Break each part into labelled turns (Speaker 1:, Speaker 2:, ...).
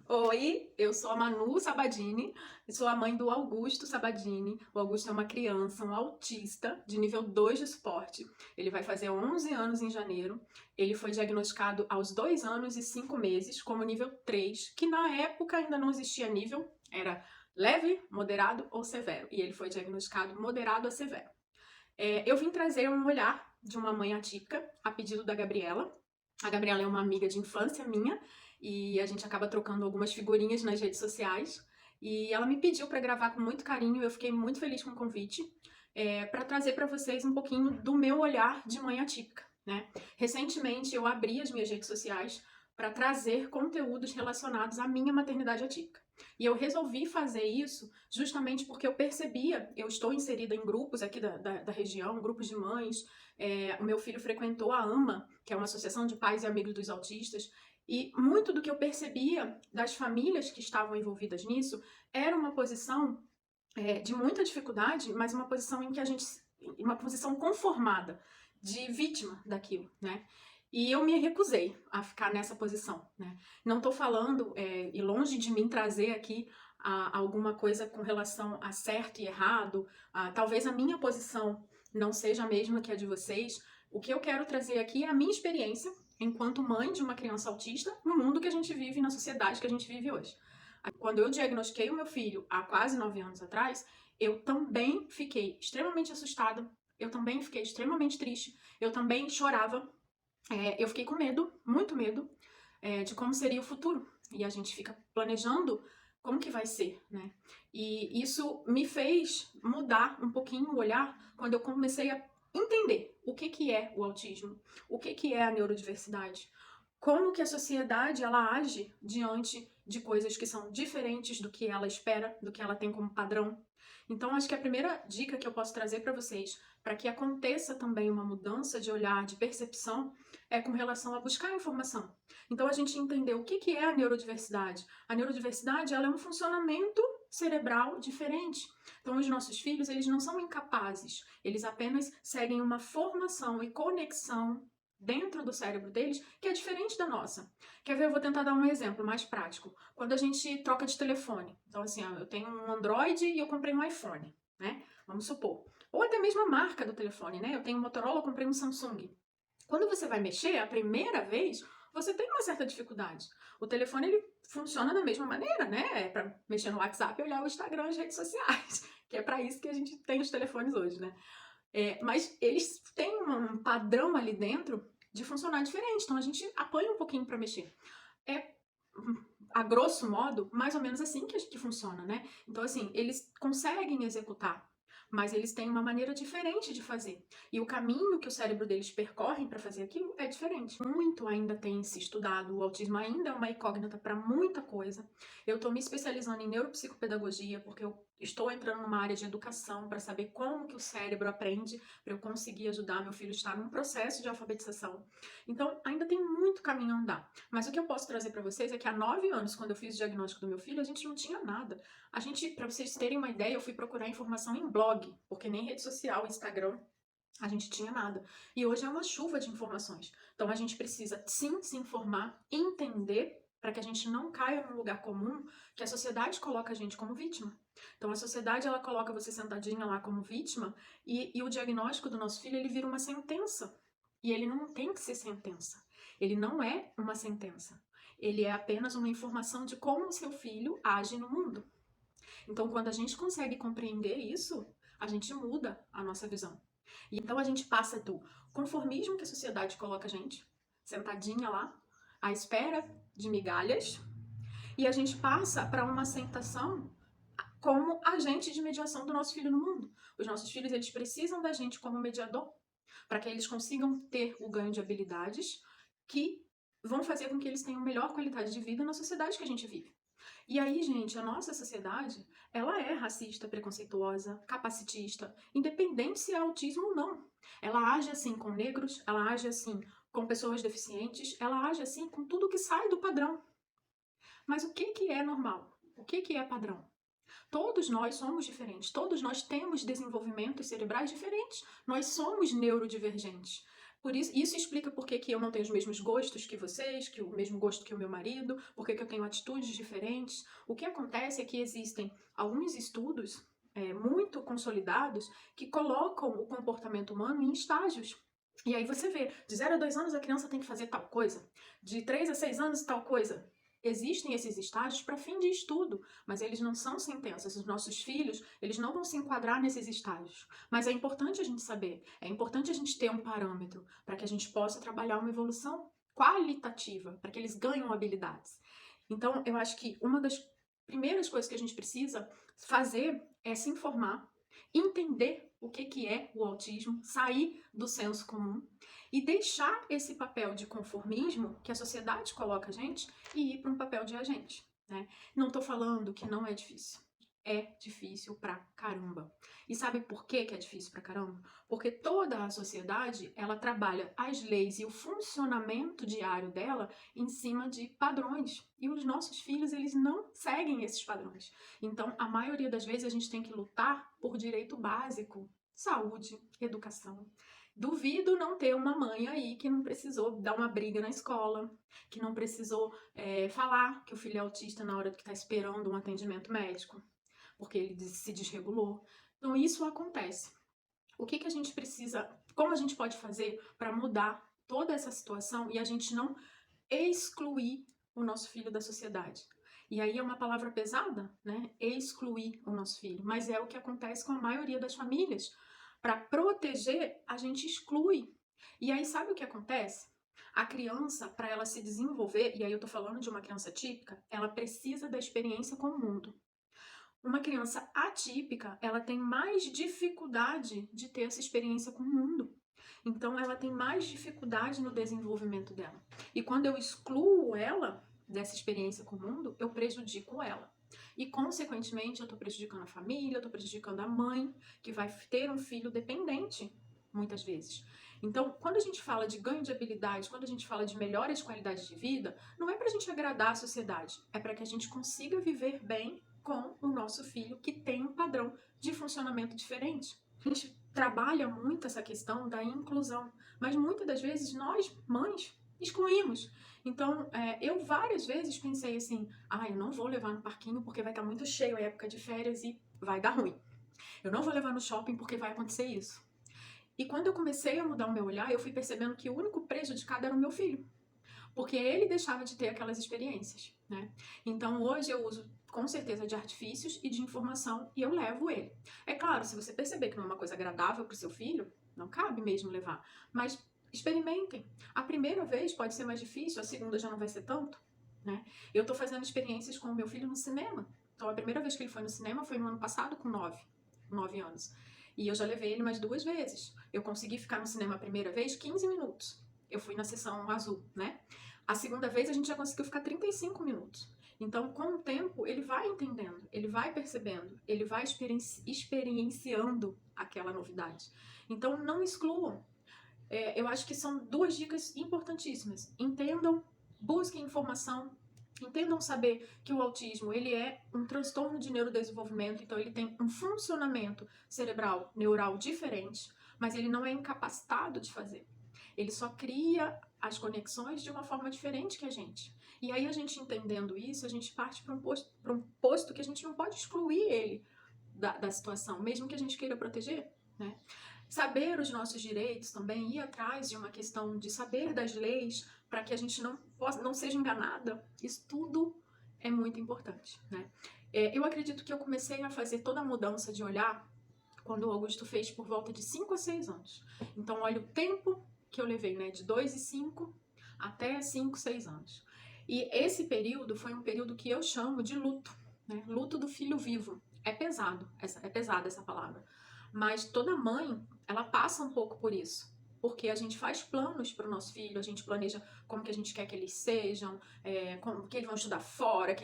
Speaker 1: Oi, eu sou a Manu Sabadini, e sou a mãe do Augusto Sabadini. O Augusto é uma criança, um autista de nível 2 de suporte. Ele vai fazer 11 anos em janeiro. Ele foi diagnosticado aos 2 anos e 5 meses como nível 3, que na época ainda não existia nível, era leve, moderado ou severo. E ele foi diagnosticado moderado a severo. Eu vim trazer um olhar de uma mãe atípica, a pedido da Gabriela. A Gabriela é uma amiga de infância minha e a gente acaba trocando algumas figurinhas nas redes sociais. E ela me pediu para gravar com muito carinho, eu fiquei muito feliz com o convite, para trazer para vocês um pouquinho do meu olhar de mãe atípica, né? Recentemente eu abri as minhas redes sociais para trazer conteúdos relacionados à minha maternidade atípica. E eu resolvi fazer isso justamente porque eu percebia, eu estou inserida em grupos aqui da região, grupos de mães. O meu filho frequentou a AMA, que é uma associação de pais e amigos dos autistas, e muito do que eu percebia das famílias que estavam envolvidas nisso era uma posição de muita dificuldade, mas uma posição em que a gente, uma posição conformada, de vítima daquilo, né? E eu me recusei a ficar nessa posição, né? Não tô falando, e longe de mim trazer aqui alguma coisa com relação a certo e errado, talvez a minha posição não seja a mesma que a de vocês. O que eu quero trazer aqui é a minha experiência enquanto mãe de uma criança autista no mundo que a gente vive, na sociedade que a gente vive hoje. Quando eu diagnostiquei o meu filho há quase 9 anos atrás, eu também fiquei extremamente assustada, eu também fiquei extremamente triste, eu também chorava, eu fiquei com medo, muito medo, de como seria o futuro. E a gente fica planejando como que vai ser, né? E isso me fez mudar um pouquinho o olhar quando eu comecei a entender o que que é o autismo, o que que é a neurodiversidade, como que a sociedade ela age diante de coisas que são diferentes do que ela espera, do que ela tem como padrão. Então, acho que a primeira dica que eu posso trazer para vocês, para que aconteça também uma mudança de olhar, de percepção, é com relação a buscar informação. Então, a gente entender o que que é a neurodiversidade. A neurodiversidade ela é um funcionamento cerebral diferente. Então, os nossos filhos, eles não são incapazes, eles apenas seguem uma formação e conexão dentro do cérebro deles que é diferente da nossa. Quer ver? Eu vou tentar dar um exemplo mais prático. Quando a gente troca de telefone, então assim, eu tenho um Android e eu comprei um iPhone, né? Vamos supor. Ou até mesmo a marca do telefone, né? Eu tenho um Motorola, eu comprei um Samsung. Quando você vai mexer a primeira vez, você tem uma certa dificuldade. O telefone ele funciona da mesma maneira, né? É para mexer no WhatsApp e olhar o Instagram, as redes sociais, que é para isso que a gente tem os telefones hoje, né? Mas eles têm um padrão ali dentro de funcionar diferente, então a gente apanha um pouquinho para mexer. É, a grosso modo, mais ou menos assim que funciona, né? Então, assim, eles conseguem executar, mas eles têm uma maneira diferente de fazer. E o caminho que o cérebro deles percorre para fazer aquilo é diferente. Muito ainda tem se estudado, o autismo ainda é uma incógnita para muita coisa. Eu estou me especializando em neuropsicopedagogia, porque eu estou entrando numa área de educação para saber como que o cérebro aprende, para eu conseguir ajudar meu filho a estar num processo de alfabetização. Então, ainda tem muito caminho a andar. Mas o que eu posso trazer para vocês é que há 9 anos, quando eu fiz o diagnóstico do meu filho, a gente não tinha nada. A gente, para vocês terem uma ideia, eu fui procurar informação em blog, porque nem rede social, Instagram, a gente tinha nada. E hoje é uma chuva de informações. Então a gente precisa sim se informar, entender, para que a gente não caia num lugar comum que a sociedade coloca a gente como vítima. Então a sociedade ela coloca você sentadinha lá como vítima e o diagnóstico do nosso filho ele vira uma sentença. E ele não tem que ser sentença. Ele não é uma sentença. Ele é apenas uma informação de como o seu filho age no mundo. Então, quando a gente consegue compreender isso, a gente muda a nossa visão. E então a gente passa do conformismo que a sociedade coloca a gente, sentadinha lá, à espera de migalhas, e a gente passa para uma aceitação como agente de mediação do nosso filho no mundo. Os nossos filhos, eles precisam da gente como mediador, para que eles consigam ter o ganho de habilidades que vão fazer com que eles tenham melhor qualidade de vida na sociedade que a gente vive. E aí, gente, a nossa sociedade, ela é racista, preconceituosa, capacitista, independente se é autismo ou não. Ela age assim com negros, ela age assim com pessoas deficientes, ela age assim com tudo que sai do padrão. Mas o que que é normal? O que que é padrão? Todos nós somos diferentes, todos nós temos desenvolvimentos cerebrais diferentes, nós somos neurodivergentes. Por isso explica por que eu não tenho os mesmos gostos que vocês, que o mesmo gosto que o meu marido, por que eu tenho atitudes diferentes. O que acontece é que existem alguns estudos muito consolidados que colocam o comportamento humano em estágios. E aí você vê, de 0 a 2 anos a criança tem que fazer tal coisa, de 3 a 6 anos tal coisa. Existem esses estágios para fim de estudo, mas eles não são sentenças. Os nossos filhos, eles não vão se enquadrar nesses estágios. Mas é importante a gente saber, é importante a gente ter um parâmetro para que a gente possa trabalhar uma evolução qualitativa, para que eles ganhem habilidades. Então, eu acho que uma das primeiras coisas que a gente precisa fazer é se informar, entender o que é o autismo, sair do senso comum e deixar esse papel de conformismo que a sociedade coloca a gente e ir para um papel de agente, né? Não tô falando que não é difícil. É difícil pra caramba. E sabe por que é difícil pra caramba? Porque toda a sociedade, ela trabalha as leis e o funcionamento diário dela em cima de padrões. E os nossos filhos, eles não seguem esses padrões. Então, a maioria das vezes, a gente tem que lutar por direito básico, saúde, educação. Duvido não ter uma mãe aí que não precisou dar uma briga na escola, que não precisou falar que o filho é autista na hora que está esperando um atendimento médico, porque ele se desregulou. Então isso acontece. O que a gente precisa, como a gente pode fazer para mudar toda essa situação e a gente não excluir o nosso filho da sociedade? E aí é uma palavra pesada, né? Excluir o nosso filho. Mas é o que acontece com a maioria das famílias. Para proteger, a gente exclui. E aí sabe o que acontece? A criança, para ela se desenvolver, e aí eu tô falando de uma criança típica, ela precisa da experiência com o mundo. Uma criança atípica, ela tem mais dificuldade de ter essa experiência com o mundo. Então, ela tem mais dificuldade no desenvolvimento dela. E quando eu excluo ela dessa experiência com o mundo, eu prejudico ela. E, consequentemente, eu estou prejudicando a família, eu estou prejudicando a mãe, que vai ter um filho dependente, muitas vezes. Então, quando a gente fala de ganho de habilidade, quando a gente fala de melhores qualidades de vida, não é para a gente agradar a sociedade, é para que a gente consiga viver bem com o nosso filho que tem um padrão de funcionamento diferente. A gente trabalha muito essa questão da inclusão, mas muitas das vezes nós, mães, excluímos. Então, eu várias vezes pensei assim, eu não vou levar no parquinho porque vai estar muito cheio a época de férias e vai dar ruim. Eu não vou levar no shopping porque vai acontecer isso. E quando eu comecei a mudar o meu olhar, eu fui percebendo que o único prejudicado era o meu filho. Porque ele deixava de ter aquelas experiências, né? Então, hoje eu uso com certeza de artifícios e de informação e eu levo ele. É claro, se você perceber que não é uma coisa agradável para o seu filho, não cabe mesmo levar. Mas experimentem. A primeira vez pode ser mais difícil, a segunda já não vai ser tanto, né? Eu tô fazendo experiências com o meu filho no cinema. Então, a primeira vez que ele foi no cinema foi no ano passado, com 9 anos. E eu já levei ele mais 2 vezes. Eu consegui ficar no cinema a primeira vez 15 minutos. Eu fui na sessão azul, né? A segunda vez a gente já conseguiu ficar 35 minutos. Então, com o tempo, ele vai entendendo, ele vai percebendo, ele vai experienciando aquela novidade. Então, não excluam. Eu acho que são 2 dicas importantíssimas. Entendam, busquem informação, entendam saber que o autismo ele é um transtorno de neurodesenvolvimento, então ele tem um funcionamento cerebral, neural diferente, mas ele não é incapacitado de fazer. Ele só cria as conexões de uma forma diferente que a gente. E aí a gente entendendo isso, a gente parte para um posto que a gente não pode excluir ele da situação, mesmo que a gente queira proteger, né? Saber os nossos direitos também, ir atrás de uma questão de saber das leis para que a gente não seja enganada, isso tudo é muito importante, né? Eu acredito que eu comecei a fazer toda a mudança de olhar quando o Augusto fez por volta de 5 a 6 anos. Então, olha o tempo que eu levei, né? De 2 e 5 até 5, 6 anos. E esse período foi um período que eu chamo de luto, né? Luto do filho vivo. É pesada essa palavra. Mas toda mãe, ela passa um pouco por isso. Porque a gente faz planos para o nosso filho, a gente planeja como que a gente quer que eles sejam, como que eles vão estudar fora,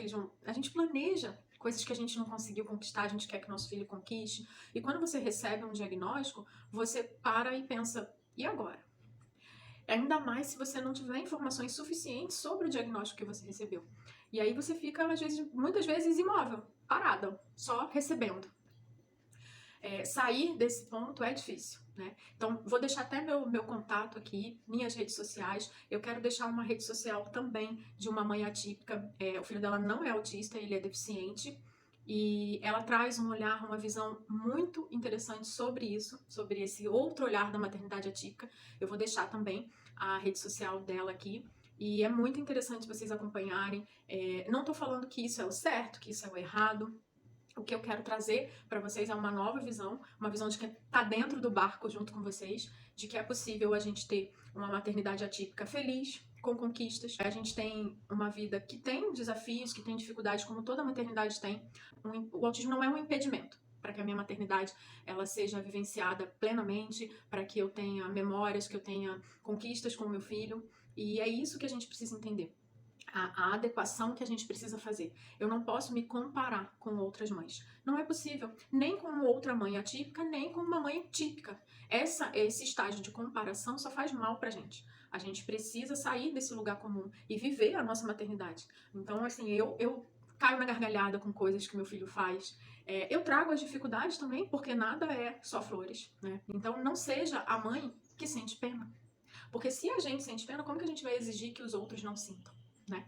Speaker 1: a gente planeja coisas que a gente não conseguiu conquistar, a gente quer que o nosso filho conquiste. E quando você recebe um diagnóstico, você para e pensa, e agora? Ainda mais se você não tiver informações suficientes sobre o diagnóstico que você recebeu. E aí você fica, muitas vezes, imóvel, parada, só recebendo. Sair desse ponto é difícil, né? Então, vou deixar até meu contato aqui, minhas redes sociais. Eu quero deixar uma rede social também de uma mãe atípica. O filho dela não é autista, ele é deficiente. E ela traz um olhar, uma visão muito interessante sobre isso, sobre esse outro olhar da maternidade atípica. Eu vou deixar também a rede social dela aqui. E é muito interessante vocês acompanharem. Não tô falando que isso é o certo, que isso é o errado. O que eu quero trazer para vocês é uma nova visão, uma visão de quem está dentro do barco junto com vocês, de que é possível a gente ter uma maternidade atípica feliz, com conquistas. A gente tem uma vida que tem desafios, que tem dificuldades, como toda maternidade tem. O autismo não é um impedimento para que a minha maternidade ela seja vivenciada plenamente, para que eu tenha memórias, que eu tenha conquistas com o meu filho. E é isso que a gente precisa entender. A adequação que a gente precisa fazer. Eu não posso me comparar com outras mães. Não é possível, nem com outra mãe atípica, nem com uma mãe típica. Esse estágio de comparação só faz mal pra gente. A gente precisa sair desse lugar comum e viver a nossa maternidade. Então, assim, eu caio na gargalhada com coisas que meu filho faz. Eu trago as dificuldades também, porque nada é só flores, né? Então, não seja a mãe que sente pena. Porque se a gente sente pena, como que a gente vai exigir que os outros não sintam, né?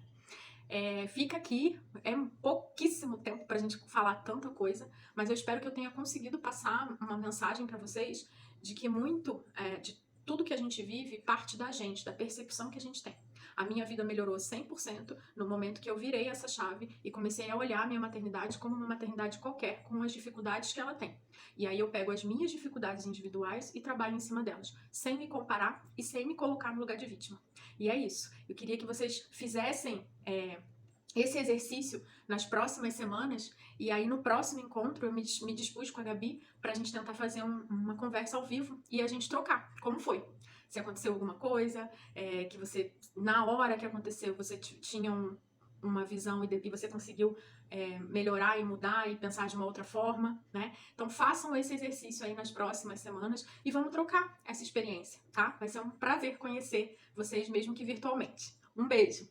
Speaker 1: Fica aqui, é pouquíssimo tempo pra gente falar tanta coisa, mas eu espero que eu tenha conseguido passar uma mensagem pra vocês de que muito de tudo que a gente vive parte da gente, da percepção que a gente tem. A minha vida melhorou 100% no momento que eu virei essa chave e comecei a olhar a minha maternidade como uma maternidade qualquer, com as dificuldades que ela tem. E aí eu pego as minhas dificuldades individuais e trabalho em cima delas, sem me comparar e sem me colocar no lugar de vítima. E é isso. Eu queria que vocês fizessem esse exercício nas próximas semanas, e aí no próximo encontro eu me dispus com a Gabi pra gente tentar fazer uma conversa ao vivo e a gente trocar como foi. Se aconteceu alguma coisa, que você, na hora que aconteceu, você tinha uma visão e você conseguiu melhorar e mudar e pensar de uma outra forma, né? Então façam esse exercício aí nas próximas semanas e vamos trocar essa experiência, tá? Vai ser um prazer conhecer vocês mesmo que virtualmente. Um beijo!